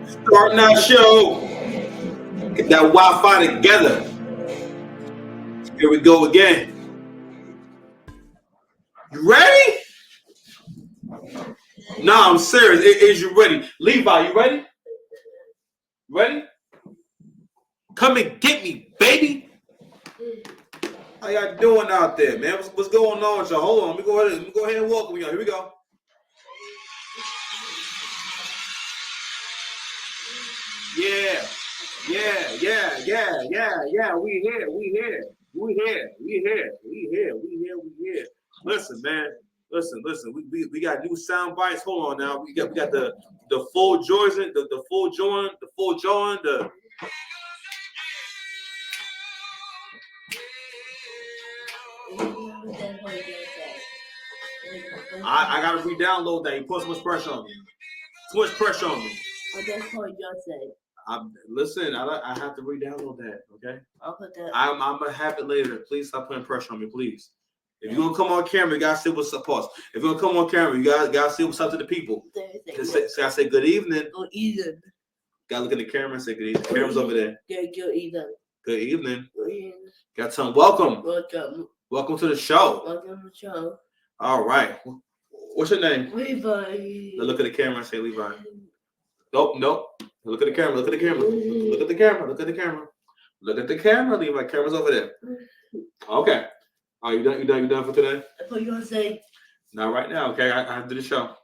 Starting our show. Get that Wi-Fi together. Here we go again. You ready? Nah, I'm serious. Is you ready? Levi, you ready? You ready? Come and get me, baby. How y'all doing out there, man? What's going on with y'all? Hold on. Let me go ahead and welcome y'all. Here we go. Yeah. We here. Listen, man. Listen. We got new sound bites. Hold on now. We got the full Jordan, the full join, the I gotta re-download that. You put so much pressure on me. Too much pressure on me. What that's what you say. Listen, I have to re-download that, okay? I'll put that. I'm gonna have it later. Please stop putting pressure on me, please. If you're gonna come on camera, you gotta say what's up. Pause. If you're gonna come on camera, you gotta say what's up to the people. I say good evening. Good evening. Gotta look at the camera and say good evening. The camera's over there. Good evening. Good evening. Good evening. Gotta tell them welcome. Welcome. Welcome to the show. Welcome to the show. All right. What's your name? Levi. Now look at the camera and say Levi. Nope. Look at the camera. Look at the camera. Look at the camera. Look at the camera. Look at the camera, Levi. Camera's over there. Okay. Are you done? You done for today? That's what you gonna say. Not right now. Okay. I have to do the show.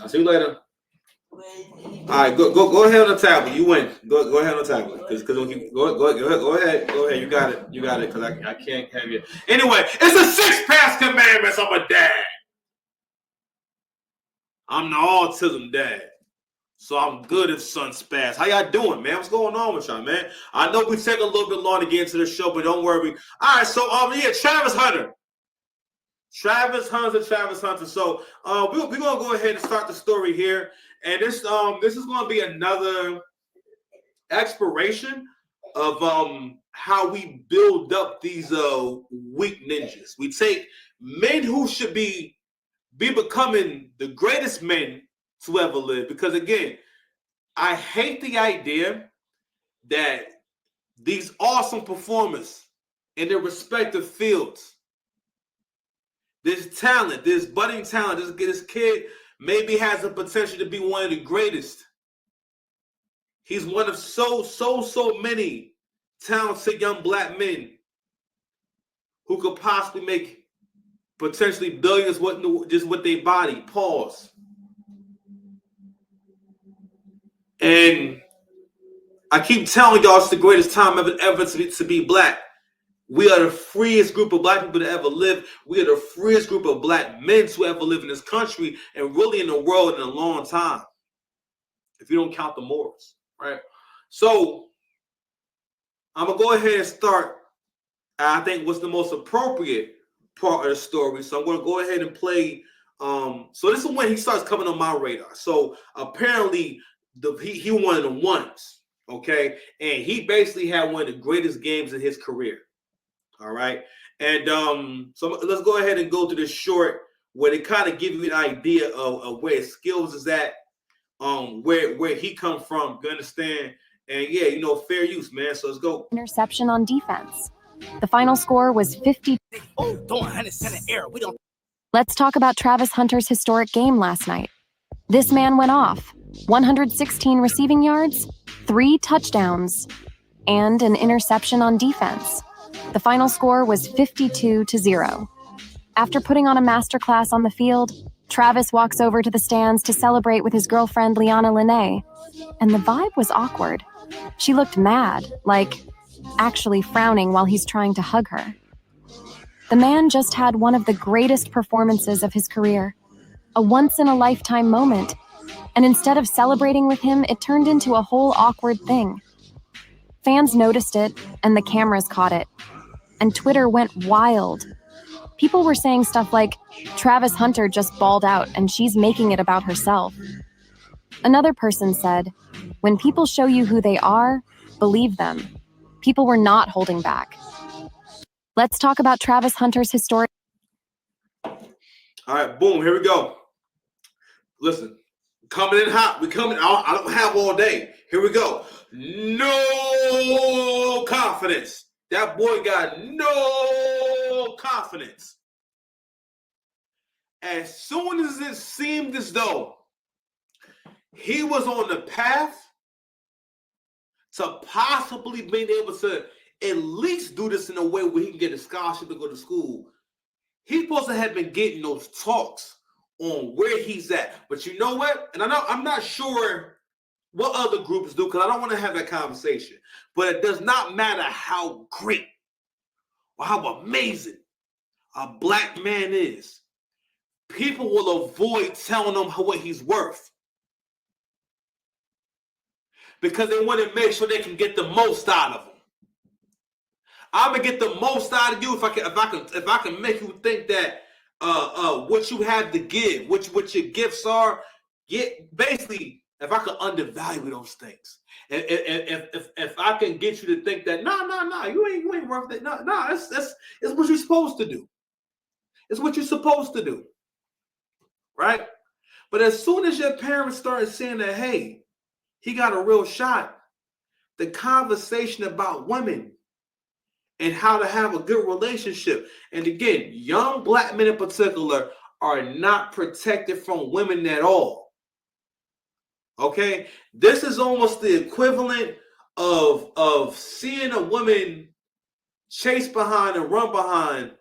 I'll see you later. All right. Go ahead on the tablet. You win. Go ahead on the tablet. Because go ahead. You got it. Because I can't have you. Anyway, it's the 6 past commandments of a dad. I'm the autism dad. So I'm good if son spaz. How y'all doing, man? What's going on with y'all, man? I know we take a little bit long to get into the show, but don't worry. All right, so Travis Hunter. Travis Hunter. So we're gonna go ahead and start the story here. And this is gonna be another exploration of how we build up these weak ninjas. We take men who should be becoming the greatest men to ever live. Because again, I hate the idea that these awesome performers in their respective fields, this talent, this budding talent, this kid maybe has the potential to be one of the greatest. He's one of so many talented young black men who could possibly make potentially billions just with their body. Pause. And I keep telling y'all it's the greatest time ever to be black. We are the freest group of black people to ever live. We are the freest group of black men to ever live in this country and really in the world in a long time. If you don't count the Moors, right? So I'm going to go ahead and start, I think, what's the most appropriate part of the story. So I'm going to go ahead and play. So this is when he starts coming on my radar. So apparently he one of the ones, okay? And he basically had one of the greatest games in his career. All right. And so let's go ahead and go to this short where they kind of give you an idea of where his skills is at, where he come from, you understand? And yeah, fair use, man. So let's go. Interception on defense. The final score was 50. Let's talk about Travis Hunter's historic game last night. This man went off. 116 receiving yards, 3 touchdowns, and an interception on defense. The final score was 52-0. After putting on a masterclass on the field, Travis walks over to the stands to celebrate with his girlfriend Liana Linnea, and the vibe was awkward. She looked mad, like actually frowning while he's trying to hug her. The man just had one of the greatest performances of his career, a once-in-a-lifetime moment, and instead of celebrating with him, it turned into a whole awkward thing. Fans noticed it, and the cameras caught it, and Twitter went wild. People were saying stuff like, Travis Hunter just balled out and she's making it about herself. Another person said, when people show you who they are, believe them. People were not holding back. Let's talk about Travis Hunter's historic. All right, boom, here we go. Listen, Coming in hot. We coming. I don't have all day. Here we go. No confidence. That boy got no confidence. As soon as it seemed as though he was on the path to possibly being able to at least do this in a way where he can get a scholarship to go to school, he's supposed to have been getting those talks on where he's at. But you know what? And I'm not sure what other groups do, because I don't want to have that conversation. But it does not matter how great or how amazing a black man is. People will avoid telling him what he's worth, because they want to make sure they can get the most out of him. I'm gonna get the most out of you if I can make you think that what you have to give, what your gifts are. Basically, if I can undervalue those things, and if I can get you to think that no, you ain't worth it. No, it's what you're supposed to do. It's what you're supposed to do, right? But as soon as your parents started saying that, hey, he got a real shot, the conversation about women and how to have a good relationship. And again, young black men in particular are not protected from women at all. Okay? This is almost the equivalent of seeing a woman chase behind and run behind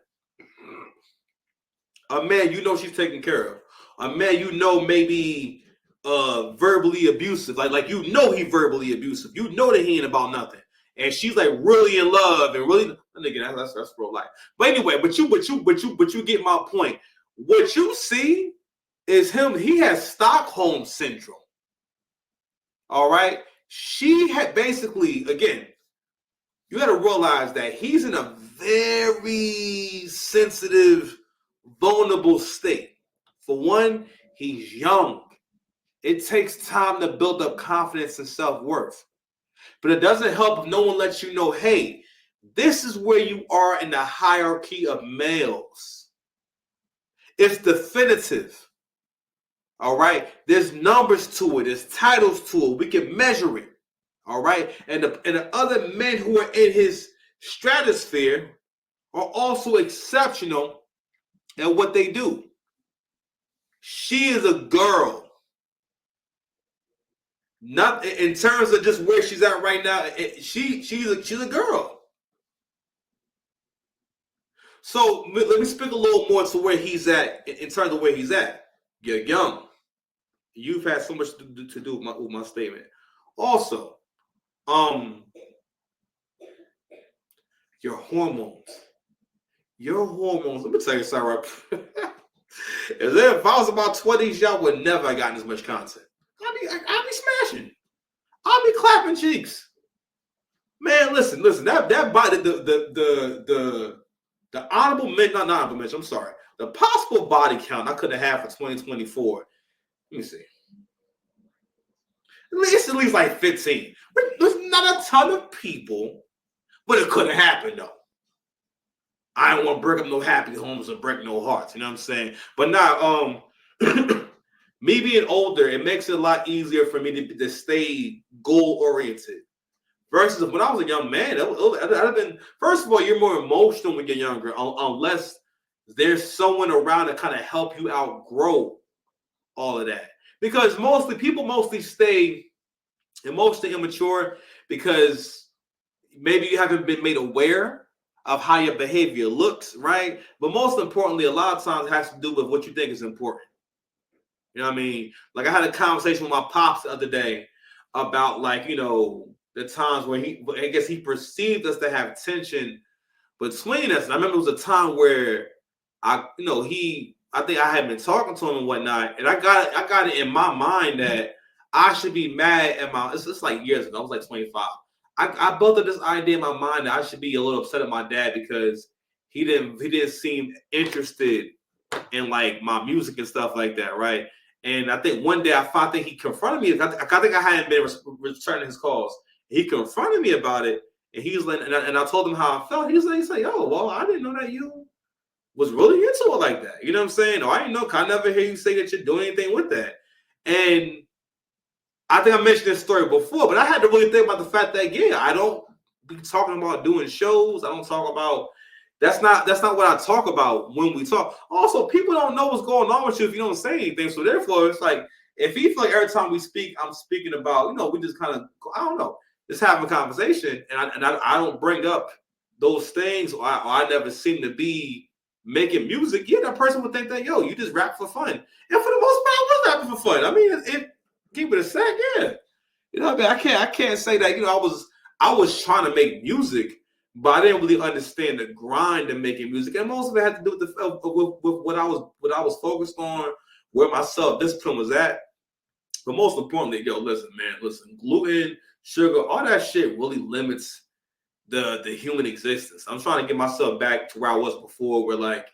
a man you know she's taking care of. A man you know maybe verbally abusive. Like you know he verbally abusive. You know that he ain't about nothing. And she's like really in love and really, again, that's pro life. But anyway, but you get my point. What you see is him. He has Stockholm syndrome. All right. She had basically, again, you got to realize that he's in a very sensitive, vulnerable state. For one, he's young. It takes time to build up confidence and self-worth. But it doesn't help if no one lets you know, hey, this is where you are in the hierarchy of males. It's definitive. All right? There's numbers to it. There's titles to it. We can measure it. All right? And the other men who are in his stratosphere are also exceptional at what they do. She is a girl. Not in terms of just where she's at right now. She's a girl. So let me speak a little more to where he's at in terms of where he's at. You're young. You've had so much to do with my statement. Also, your hormones. Your hormones. Let me tell you something. If I was about 20s, y'all would never have gotten as much content. I'll be smashing. I'll be clapping cheeks. Man, listen. That body, the honorable men, not honorable mention. I'm sorry. The possible body count I could have had for 2024. Let me see. It's at least like 15. There's not a ton of people, but it could have happened though. I don't want to break up no happy homes and break no hearts. You know what I'm saying? But now, me being older, it makes it a lot easier for me to stay goal-oriented. Versus when I was a young man, I'd have been, first of all, you're more emotional when you're younger, unless there's someone around to kind of help you outgrow all of that. Because people mostly stay emotionally immature because maybe you haven't been made aware of how your behavior looks, right? But most importantly, a lot of times it has to do with what you think is important. You know what I mean? Like I had a conversation with my pops the other day about the times where I guess he perceived us to have tension between us. And I remember it was a time where I think I had been talking to him and whatnot. And I got it in my mind that I should be mad at it's like years ago. I was like 25. I built up this idea in my mind that I should be a little upset at my dad because he didn't seem interested in like my music and stuff like that, right? And I think one day I think he confronted me. I think I hadn't been returning his calls. He confronted me about it, and he was like, and I told him how I felt. He was like, "Oh, well, I didn't know that you was really into it like that." You know what I'm saying? Or I didn't know. I never hear you say that you're doing anything with that. And I think I mentioned this story before, but I had to really think about the fact that, yeah, I don't be talking about doing shows. I don't talk about, that's not what I talk about when we talk. Also, people don't know what's going on with you if you don't say anything. So therefore, it's like, if you feel like every time we speak, I'm speaking about, we just kind of, I don't know, just having a conversation, and I don't bring up those things, or I never seem to be making music, yeah, that person would think that, yo, you just rap for fun. And for the most part, I was rapping for fun. I mean, it keep it a sec, yeah. I mean, I can't say that, I was trying to make music, but I didn't really understand the grind of making music. And most of it had to do with with what I was focused on, where my self-discipline was at. But most importantly, listen, gluten, sugar, all that shit really limits the human existence. I'm trying to get myself back to where I was before, where like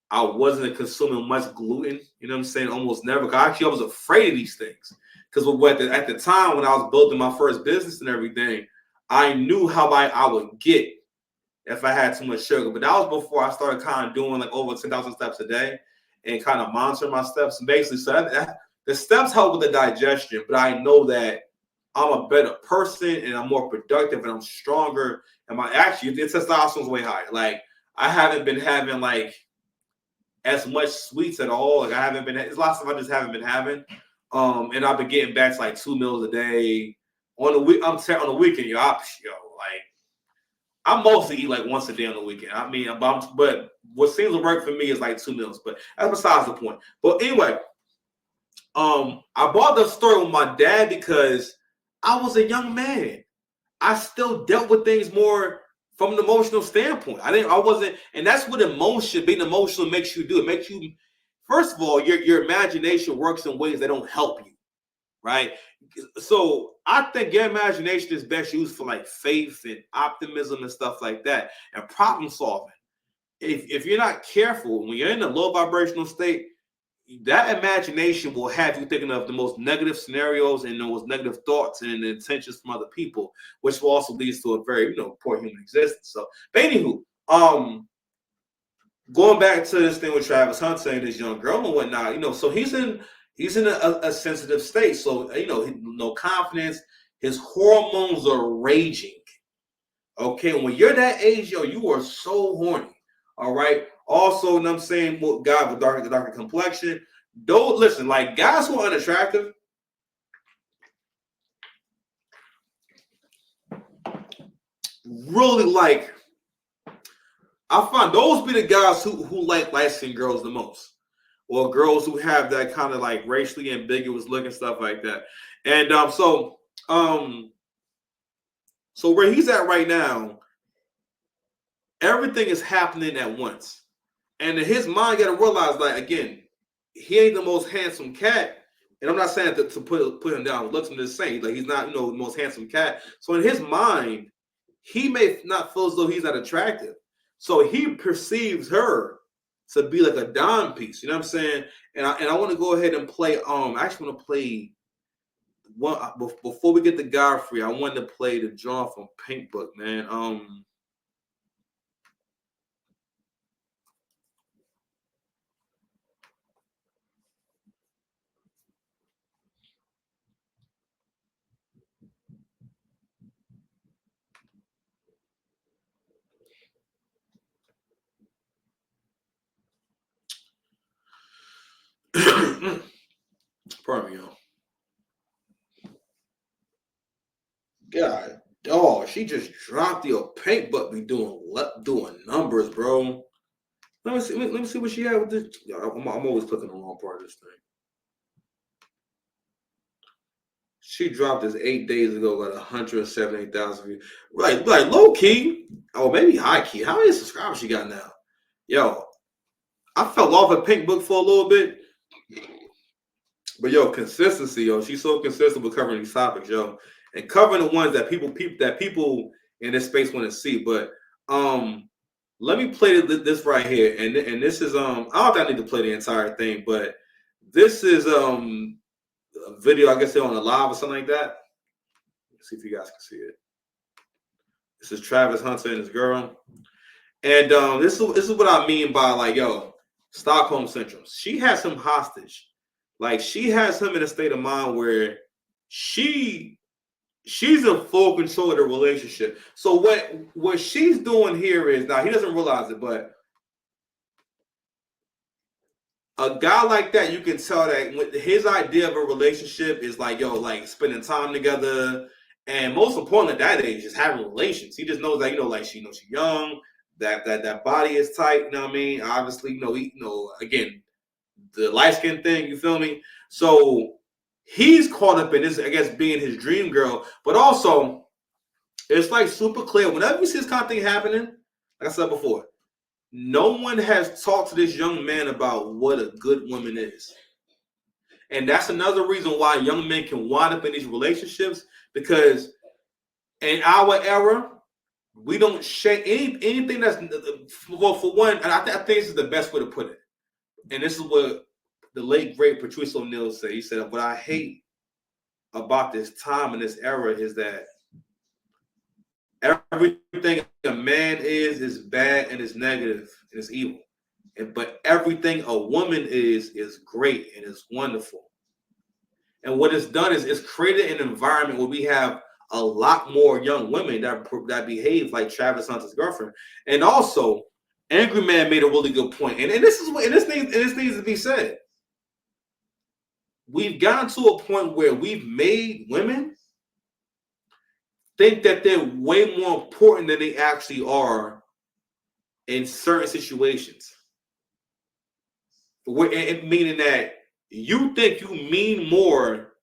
I wasn't consuming much gluten, you know what I'm saying? Almost never. Actually, I was afraid of these things. Because at the time when I was building my first business and everything, I knew how I would get if I had too much sugar. But that was before I started kind of doing like over 10,000 steps a day and kind of monitoring my steps. And basically, so the steps help with the digestion, but I know that I'm a better person and I'm more productive and I'm stronger. And the testosterone's way higher. Like, I haven't been having like as much sweets at all. Like, I haven't been, there's lots of stuff I just haven't been having. And I've been getting back to like 2 meals a day on the week. On the weekend, like I mostly eat like once a day on the weekend. I mean, but what seems to work for me is like 2 meals. But that's besides the point. But anyway, I bought the story with my dad because I was a young man. I still dealt with things more from an emotional standpoint. I wasn't, and that's what being emotional makes you do. It makes you, first of all, your imagination works in ways that don't help you, right? So I think your imagination is best used for like faith and optimism and stuff like that, and problem solving. If you're not careful, when you're in a low vibrational state, that imagination will have you thinking of the most negative scenarios and the most negative thoughts and intentions from other people, which will also lead to a very, poor human existence. So, but anywho, going back to this thing with Travis Hunter and this young girl and whatnot, so he's in a sensitive state. So, no confidence. His hormones are raging. Okay, when you're that age, you are so horny. All right. Also, I'm saying, guys with darker complexion, don't listen. Like, guys who are unattractive, really, like, I find those be the guys who like light-skinned girls the most, or girls who have that kind of like racially ambiguous look and stuff like that. And so where he's at right now, everything is happening at once. And in his mind, you got to realize, like, again, he ain't the most handsome cat. And I'm not saying to put him down. Looks, I'm just saying, like, he's not, the most handsome cat. So in his mind, he may not feel as though he's not attractive. So he perceives her to be like a dime piece. You know what I'm saying? And I want to go ahead and play. I actually want to play one before we get to Godfrey. I wanted to play the John from Pink Book, man. Pardon me, y'all. God, dog, she just dropped your paint, but be doing numbers, bro. Let me see what she had with this. I'm always clicking the wrong part of this thing. She dropped this 8 days ago, got 178,000 views. Like low key, or maybe high key. How many subscribers she got now? Yo, I fell off a Pink Book for a little bit. But consistency, she's so consistent with covering these topics, and covering the ones that people in this space want to see. But let me play this right here, and this is I don't think I need to play the entire thing, but this is a video, I guess they're on a live or something like that. Let's see if you guys can see it. This is Travis Hunter and his girl, and this is what I mean by like, Stockholm syndrome. She has him hostage Like she has him in a state of mind where she's in full control of the relationship. So what she's doing here is, now he doesn't realize it, but a guy like that, you can tell that his idea of a relationship is like, yo, like spending time together, and most importantly at that age, just having relations. He just knows that, you know, like she knows she's young, that body is tight, you know what I mean? Obviously, again, the light skin thing, you feel me? So he's caught up in this, I guess, being his dream girl, but also it's like super clear. Whenever you see this kind of thing happening, like I said before, no one has talked to this young man about what a good woman is. And that's another reason why young men can wind up in these relationships, because in our era, we don't share anything that's, well, for one, and I think this is the best way to put it. And this is what the late, great Patrice O'Neal said. He said, what I hate about this time and this era is that everything a man is bad and is negative and is evil. But everything a woman is great and is wonderful. And what it's done is it's created an environment where we have a lot more young women that behave like Travis Hunter's girlfriend. And also, Angry Man made a really good point. And this needs to be said. We've gotten to a point where we've made women think that they're way more important than they actually are in certain situations. Meaning that you think you mean more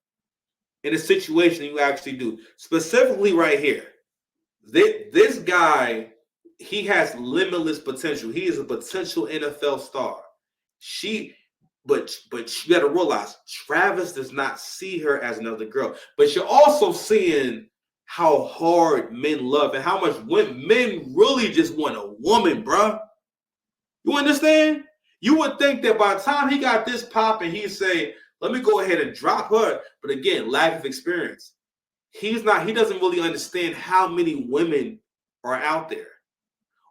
in a situation than you actually do. Specifically right here, this guy, he has limitless potential. He is a potential NFL star. But you got to realize, Travis does not see her as another girl. But you're also seeing how hard men love and how much men really just want a woman, bruh. You understand? You would think that by the time he got this popping, he'd say, let me go ahead and drop her. But again, lack of experience. He doesn't really understand how many women are out there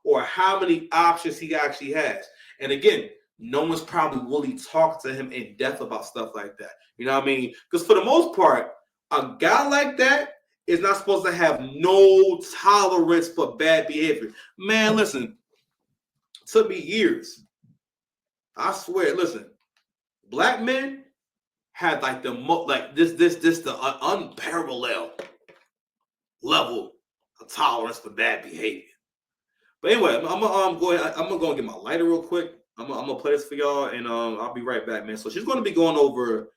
or how many options he actually has. And again, no one's probably really talked to him in depth about stuff like that. You know what I mean? Because for the most part, a guy like that is not supposed to have no tolerance for bad behavior. Man, listen, it took me years. I swear, listen, black men had like the unparalleled level of tolerance for bad behavior. But anyway, I'm gonna go and get my lighter real quick. I'm gonna play this for y'all, and I'll be right back, man. So she's gonna be going over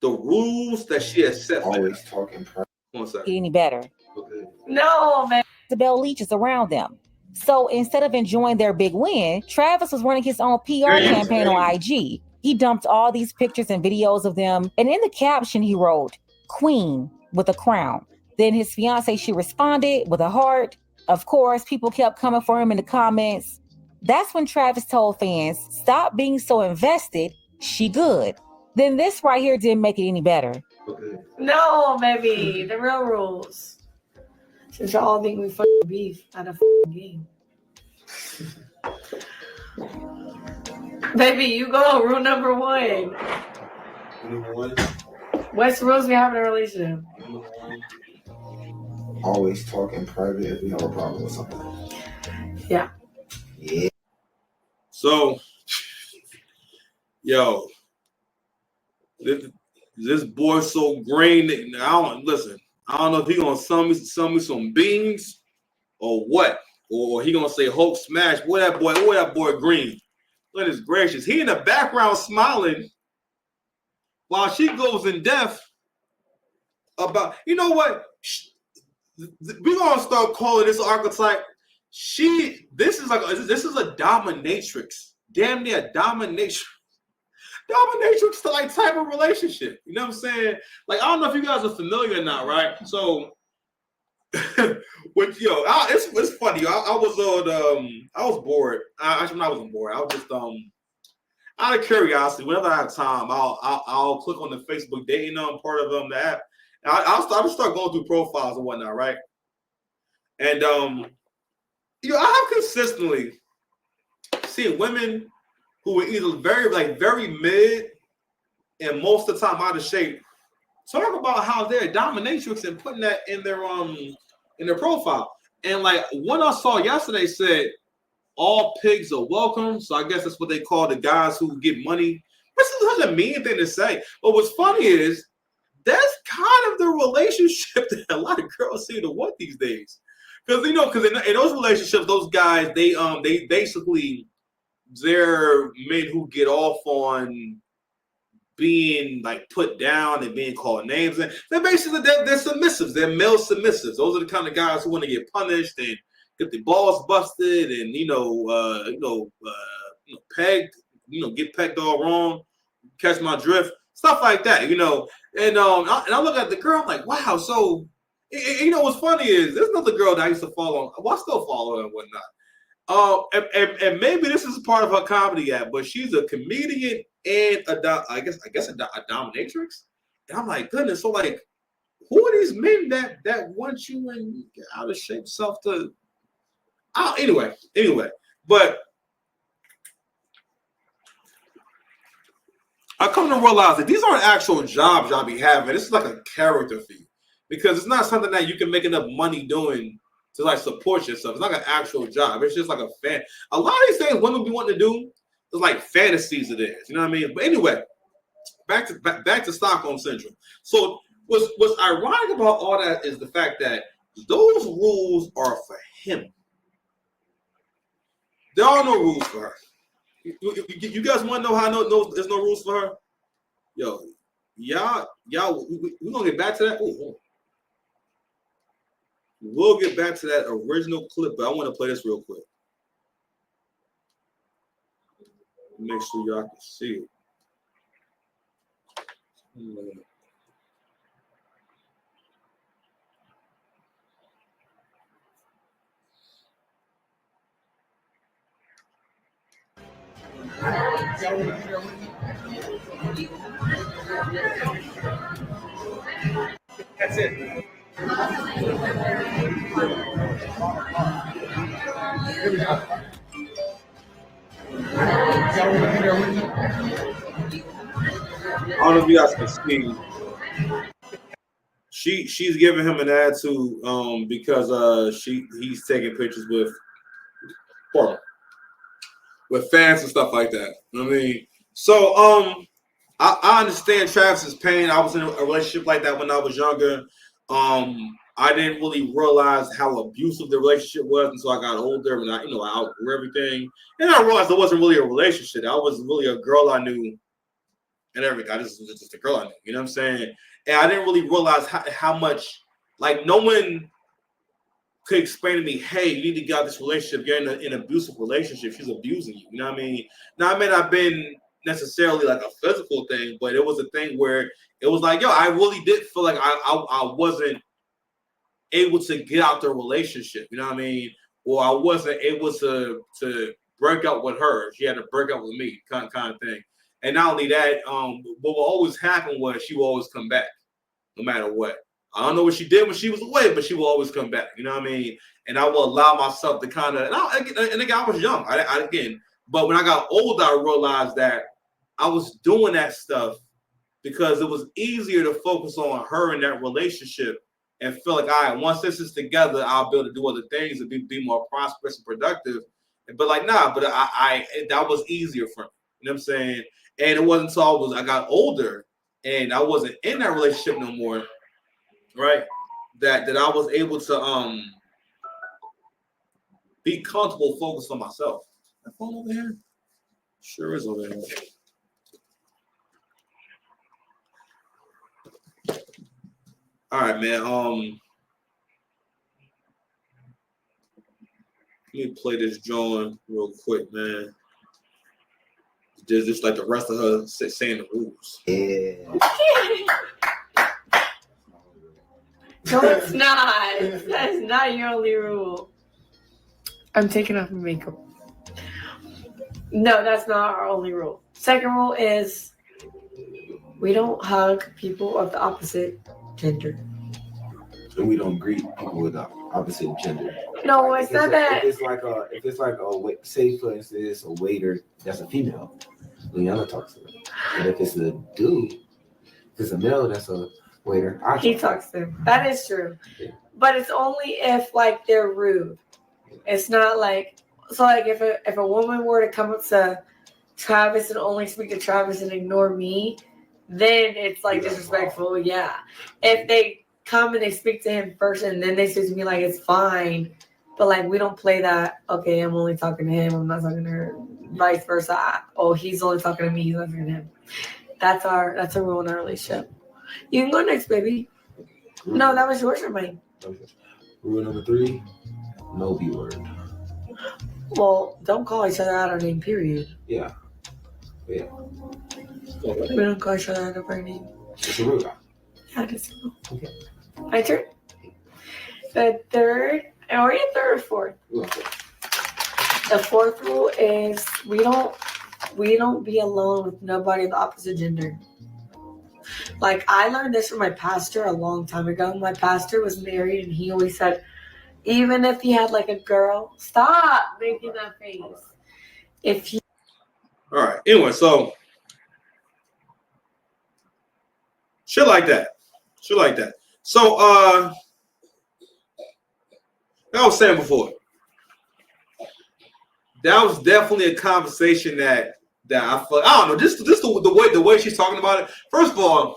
the rules that she has set. Always talking. 1 second. Any better? Okay. No, man. Isabel Leach is around them. So instead of enjoying their big win, Travis was running his own PR campaign on IG. He dumped all these pictures and videos of them, and in the caption he wrote, "Queen with a crown." Then his fiance, she responded with a heart. Of course, people kept coming for him in the comments. That's when Travis told fans, stop being so invested, she good. Then this right here didn't make it any better. Okay. No, baby, the real rules. Since y'all think we fucking beef at a fucking game. Baby, you go. Rule number 1. Number 1. What's the rules we have in a relationship? Number 1. Always talk in private if we have a problem with something. Yeah. Yeah. So, yo, this boy's so green. I don't know if he gonna sell me some beans or what, or he gonna say Hulk smash. Boy, that boy green. Goodness gracious, he in the background smiling while she goes in depth about. You know what? We're gonna start calling this archetype. This is a dominatrix, damn near a dominatrix like type of relationship. You know what I'm saying? Like, I don't know if you guys are familiar or not, right? So, it's funny. I was bored. Actually, I wasn't bored. I was just out of curiosity. Whenever I have time, I'll click on the Facebook dating part of the app. I'll start going through profiles and whatnot, right? And I have consistently seen women who were either very mid and most of the time out of shape, talk about how they're a dominatrix and putting that in their profile. And like one I saw yesterday said, all pigs are welcome. So I guess that's what they call the guys who get money. This is such a mean thing to say. But what's funny is that's kind of the relationship that a lot of girls seem to want these days. Because in those relationships, those guys, they basically, they're men who get off on being like put down and being called names. And they're basically they're submissives. They're male submissives. Those are the kind of guys who want to get punished and get the balls busted and pegged, get pegged all wrong, catch my drift, stuff like that, And I look at the girl, I'm like, wow. So what's funny is there's another girl that I used to follow. Well, I still follow her and whatnot. And maybe this is part of her comedy act, but she's a comedian and a dominatrix. And I'm like, goodness. So like, who are these men that want you and out of shape self to? Anyway, but I come to realize that these aren't actual jobs y'all be having. This is like a character fee because it's not something that you can make enough money doing to like support yourself. It's not an actual job. It's just like a fan. A lot of these things women be wanting to do is like fantasies of theirs. You know what I mean? But anyway, back to Stockholm Syndrome. So what's ironic about all that is the fact that those rules are for him. There are no rules for her. You guys want to know how there's no rules for her? Yo, y'all, we're gonna get back to that. Ooh. We'll get back to that original clip, but I want to play this real quick. Make sure y'all can see it. That's it. I don't know if you guys can see. She's giving him an attitude because he's taking pictures with fans and stuff like that. I mean, so I understand Travis's pain. I was in a relationship like that when I was younger. I didn't really realize how abusive the relationship was until I got older and I outgrew everything. And I realized it wasn't really a relationship. I was really a girl I knew and everything. I just was just a girl I knew. You know what I'm saying? And I didn't really realize how much, like, no one could explain to me, hey, you need to get out of this relationship. You're in an abusive relationship. She's abusing you. You know what I mean? Now, I may not have been necessarily like a physical thing, but it was a thing where it was like, yo, I really did feel like I wasn't able to get out the relationship. You know what I mean? Or I wasn't able to break up with her. She had to break up with me, kind of thing. And not only that, what will always happen was she will always come back, no matter what. I don't know what she did when she was away, but she will always come back. You know what I mean? And I will allow myself to kind of, and again, I was young. But when I got older, I realized that I was doing that stuff because it was easier to focus on her in that relationship and feel like, all right, once this is together, I'll be able to do other things and be more prosperous and productive. But like, nah, but that was easier for me. You know what I'm saying? And it wasn't until I got older and I wasn't in that relationship no more, right? That I was able to be comfortable, focused on myself. That phone over here? Sure is over here. All right, man. Let me play this drawing real quick, man. Just like the rest of her saying the rules. Yeah. No, it's not. That is not your only rule. I'm taking off my makeup. No, that's not our only rule. Second rule is we don't hug people of the opposite gender. And we don't greet people with the opposite gender. No, it's not that. If it's like say for instance a waiter that's a female, Liana talks to her. And if it's a dude, if it's a male, that's a waiter. He talks to him. That is true. Yeah. But it's only if like they're rude. It's not like so like if a woman were to come up to Travis and only speak to Travis and ignore me, then it's like disrespectful. Yeah. If they come and they speak to him first and then they speak to me, like it's fine. But like we don't play that. Okay, I'm only talking to him. I'm not talking to her. Vice versa. Oh, he's only talking to me. He's not talking to him. That's a rule in our relationship. You can go next, baby. No, that was yours or mine. Rule number 3: no B word. Well, don't call each other out our name. Period. Yeah. We don't call each other out of our name. It's a rule. Yeah, it is a rule. Okay. My turn. The third, are you third or fourth? The fourth rule is we don't be alone with nobody of the opposite gender. Like I learned this from my pastor a long time ago. My pastor was married and he always said, even if he had like a girl, stop making that face. If you All right. Anyway, so shit like that. So like I was saying before, that was definitely a conversation that I felt. I don't know, just the way she's talking about it. First of all,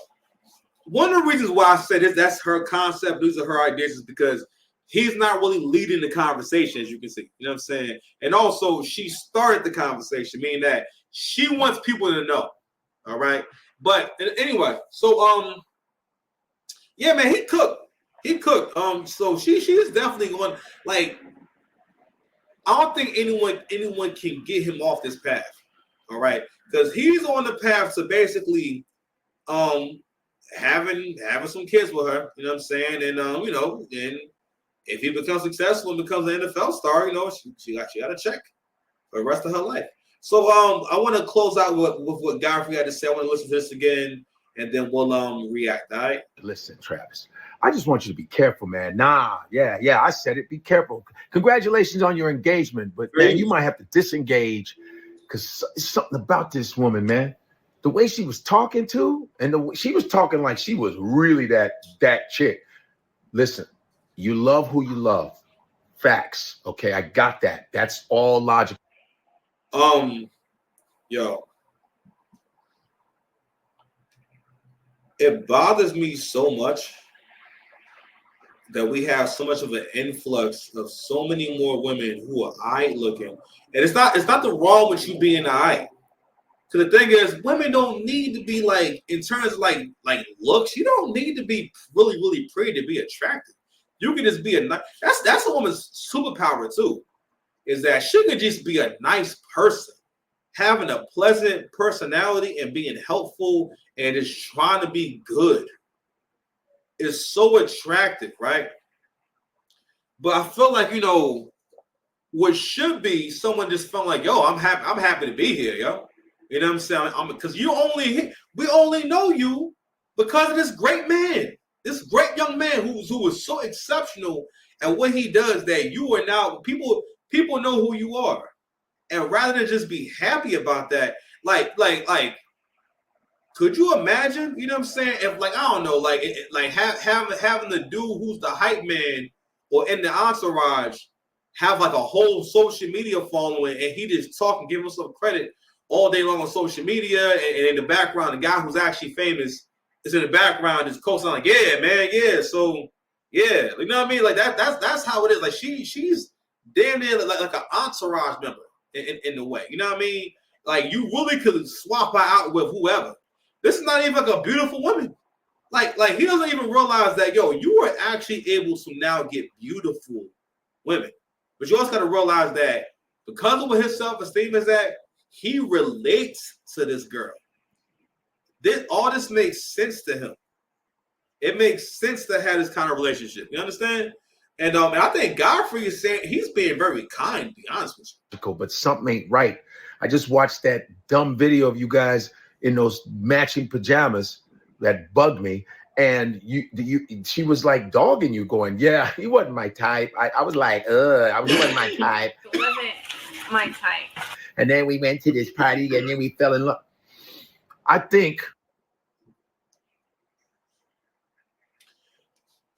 one of the reasons why I said this, that's her concept, these are her ideas, is because he's not really leading the conversation, as you can see. You know what I'm saying? And also, she started the conversation, meaning that she wants people to know. All right. But anyway, so yeah, man, he cooked. So she is definitely going, like, I don't think anyone can get him off this path. All right, because he's on the path to basically having some kids with her, you know what I'm saying? And and if he becomes successful and becomes an NFL star, she got a check for the rest of her life. So I want to close out with what Godfrey had to say. I want to listen to this again, and then we'll react. All right. Listen, Travis, I just want you to be careful, man. Yeah, I said it. Be careful. Congratulations on your engagement, but man, you might have to disengage because something about this woman, man. The way she was talking to, and she was talking like she was really that chick. Listen, you love who you love. Facts. Okay, I got that. That's all logical. Yo, it bothers me so much that we have so much of an influx of so many more women who are eye looking, and it's not the wrong with you being eye. Because the thing is, women don't need to be like, in terms of like looks, you don't need to be really, really pretty to be attractive. You can just be that's a woman's superpower too, is that she could just be a nice person, having a pleasant personality and being helpful and just trying to be good. Is so attractive, right? But I feel like, what should be someone just felt like, yo, I'm happy to be here, yo. You know what I'm saying? Because we only know you because of this great man, this great young man who was so exceptional at what he does that you are now people know who you are, and rather than just be happy about that, like, could you imagine? You know what I'm saying? If I don't know, having the dude who's the hype man or in the entourage have like a whole social media following, and he just talk and give him some credit all day long on social media, and in the background, the guy who's actually famous is in the background, just coasting like, yeah, man, yeah. So yeah, you know what I mean? Like that's how it is. Like she's damn near like an entourage member in the way. You know what I mean? Like you really could swap her out with whoever. This is not even like a beautiful woman. Like he doesn't even realize that, yo, you are actually able to now get beautiful women. But you also got to realize that because of what his self-esteem is at, he relates to this girl. All this makes sense to him. It makes sense to have this kind of relationship. You understand? And I think Godfrey is saying he's being very kind, to be honest with you. But something ain't right. I just watched that dumb video of you guys in those matching pajamas that bugged me. And she was like dogging you, going, yeah, he wasn't my type. I was like, he wasn't my type. It wasn't my type. And then we went to this party and then we fell in love. I think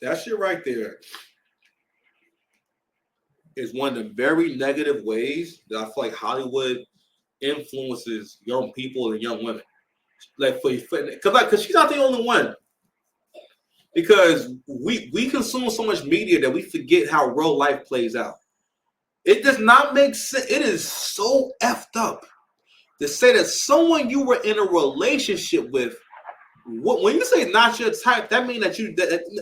that shit right there is one of the very negative ways that I feel like Hollywood influences young people and young women. Like because she's not the only one. Because we consume so much media that we forget how real life plays out. It does not make sense. It is so effed up to say that someone you were in a relationship with, when you say not your type, that means that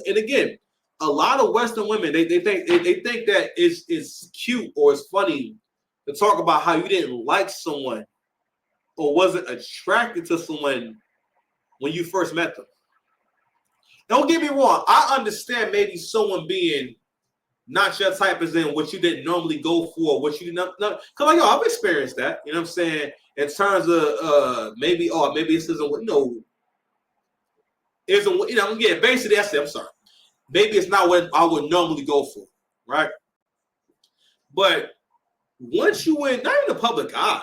and again, a lot of Western women, they think that it's cute or it's funny to talk about how you didn't like someone or wasn't attracted to someone when you first met them. Don't get me wrong. I understand maybe someone being not your type is in what you didn't normally go for, what you didn't know. Because like, I've experienced that. You know what I'm saying? In terms of maybe this isn't basically that's it. I'm sorry. Maybe it's not what I would normally go for, right? But once you in, not in the public eye,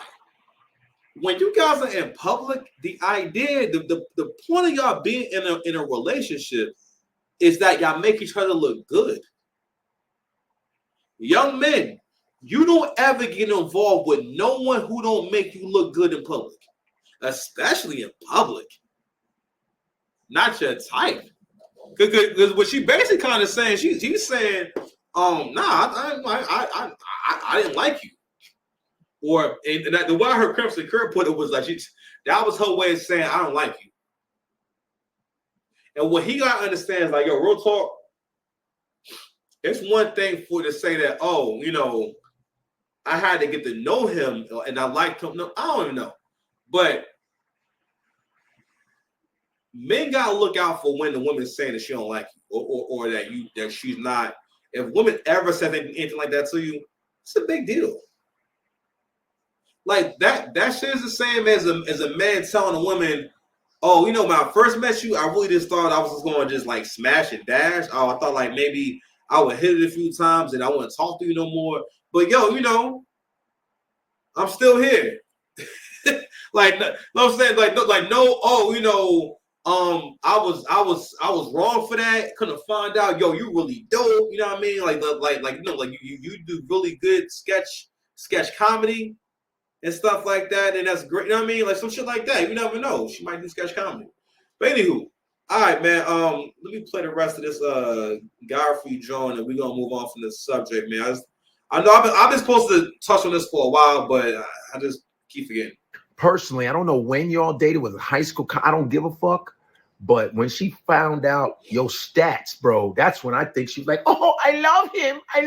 when you guys are in public, the idea, the point of y'all being in a relationship is that y'all make each other look good. Young men, you don't ever get involved with no one who don't make you look good in public, especially in public. Not your type. Because what she basically kind of saying, she's saying, I didn't like you. Or and the way her Crimson Curve put it was like that was her way of saying I don't like you. And what he gotta understand is like, yo, real talk. It's one thing for to say that, oh, I had to get to know him and I liked him. No, I don't even know. But men gotta look out for when the woman's saying that she don't like you or that she's not. If women ever said anything like that to you, it's a big deal. Like that shit is the same as a man telling a woman, oh, when I first met you, I really just thought I was just going to just like smash and dash. Oh, I thought like maybe I would hit it a few times and I wouldn't talk to you no more. But yo, I'm still here. Like, no, I'm saying like no, I was wrong for that. Couldn't find out, yo, you really dope. You know what I mean? Like you do really good sketch comedy and stuff like that, and that's great. You know what I mean? Like some shit like that. You never know. She might do sketch comedy. But anywho, all right, man. Let me play the rest of this Godfrey John, and we're gonna move on from this subject, man. I know I've been supposed to touch on this for a while, but I just keep forgetting. Personally, I don't know when y'all dated, was it high school? I don't give a fuck. But when she found out your stats, bro, that's when I think she's like, oh, I love him. I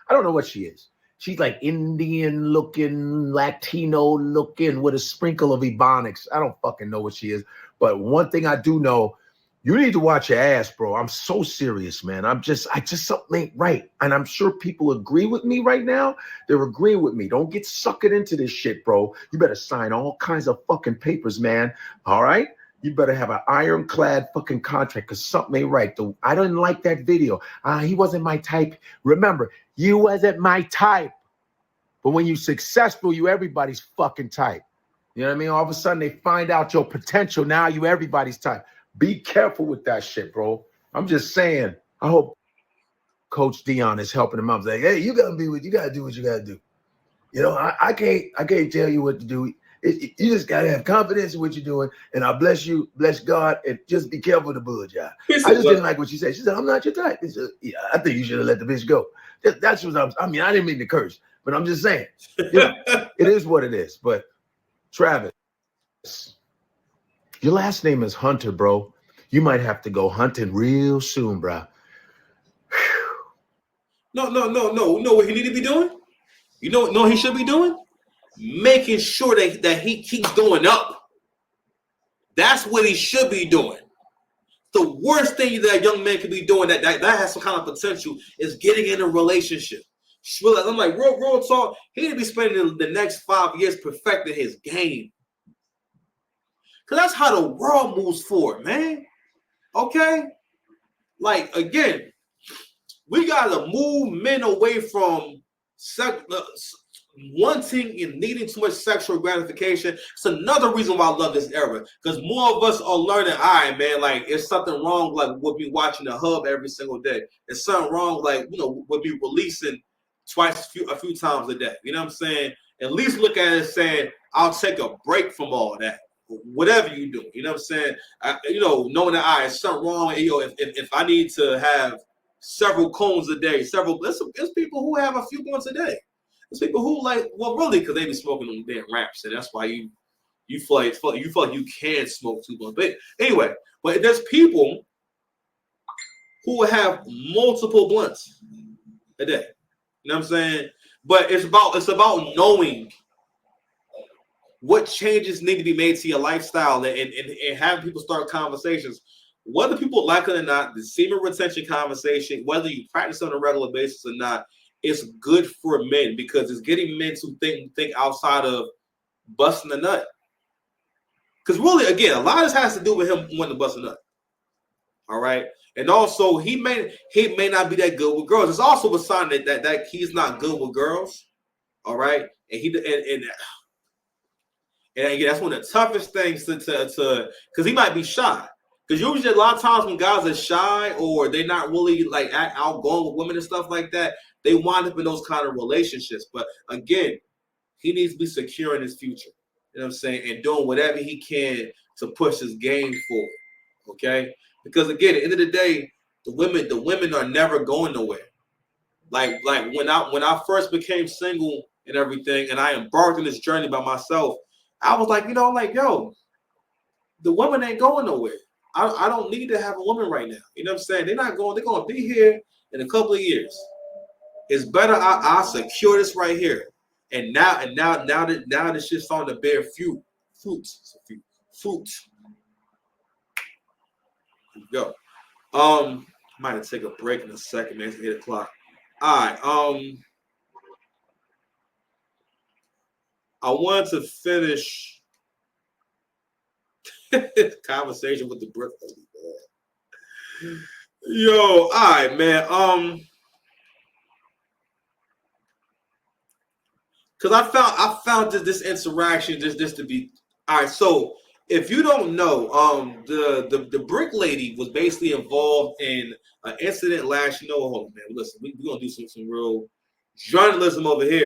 don't know what she is. She's like Indian looking, Latino looking with a sprinkle of Ebonics. I don't fucking know what she is. But one thing I do know, you need to watch your ass, bro. I'm so serious, man. I just something ain't right. And I'm sure people agree with me right now. They're agreeing with me. Don't get suckered into this shit, bro. You better sign all kinds of fucking papers, man. All right? You better have an ironclad fucking contract because something ain't right. I didn't like that video. He wasn't my type. Remember, you wasn't my type. But when you're successful, you everybody's fucking type. You know what I mean? All of a sudden, they find out your potential. Now you everybody's type. Be careful with that shit, bro. I'm just saying. I hope Coach Dion is helping him out. He's like, hey, you gotta do what you gotta do. I can't tell you what to do. You just gotta have confidence in what you're doing, and I bless you, bless God, and just be careful of the bull job. I just didn't like what she said. She said, "I'm not your type." Yeah, I think you should have let the bitch go. That's what I didn't mean to curse, but I'm just saying, it is what it is. But Travis, your last name is Hunter, bro. You might have to go hunting real soon, bro. No. What he need to be doing? You know what he should be doing? Making sure that he keeps going up. That's what he should be doing. The worst thing that a young man could be doing that has some kind of potential is getting in a relationship. I'm like, real talk, he need to be spending the next 5 years perfecting his game. Because that's how the world moves forward, man. Okay? Like, again, we got to move men away from wanting and needing too much sexual gratification. It's another reason why I love this era, because more of us are learning, all right, man, like, it's something wrong, like, with me watching the hub every single day. There's something wrong, like, you know, with me releasing twice a few times a day. You know what I'm saying? At least look at it saying, I'll take a break from all that. Whatever you do, you know what I'm saying? You know, knowing that there's something wrong. You know, if I need to have several cones a day, there's people who have a few blunts a day. There's people who like, well, really, because they be smoking them damn wraps, and that's why you feel like you can smoke 2 blunts. But anyway, but there's people who have multiple blunts a day. You know what I'm saying? But it's about knowing what changes need to be made to your lifestyle and having people start conversations. Whether people like it or not, the semen retention conversation, whether you practice on a regular basis or not, it's good for men because it's getting men to think outside of busting a nut. Because really, again, a lot of this has to do with him wanting to bust a nut. All right. And also, he may not be that good with girls. It's also a sign that he's not good with girls. All right. And again, that's one of the toughest things to because he might be shy. Because usually a lot of times when guys are shy or they're not really like outgoing with women and stuff like that, they wind up in those kind of relationships. But again, he needs to be secure in his future. You know what I'm saying? And doing whatever he can to push his game forward. Okay? Because again, at the end of the day, the women are never going nowhere. Like when I first became single and everything, and I embarked on this journey by myself, I was like, yo, the women ain't going nowhere. I don't need to have a woman right now. You know what I'm saying? They're going to be here in a couple of years. It's better I secure this right here. And now this shit's starting to bear fruits. Here we go. Might have to take a break in a second, man. It's 8 o'clock. All right. I wanted to finish conversation with the Brit lady, man. Yo, all right, man. Because I found this interaction just to be all right. So if you don't know, the brick lady was basically involved in an incident last. Hold on, man. Listen, we're gonna do some real journalism over here.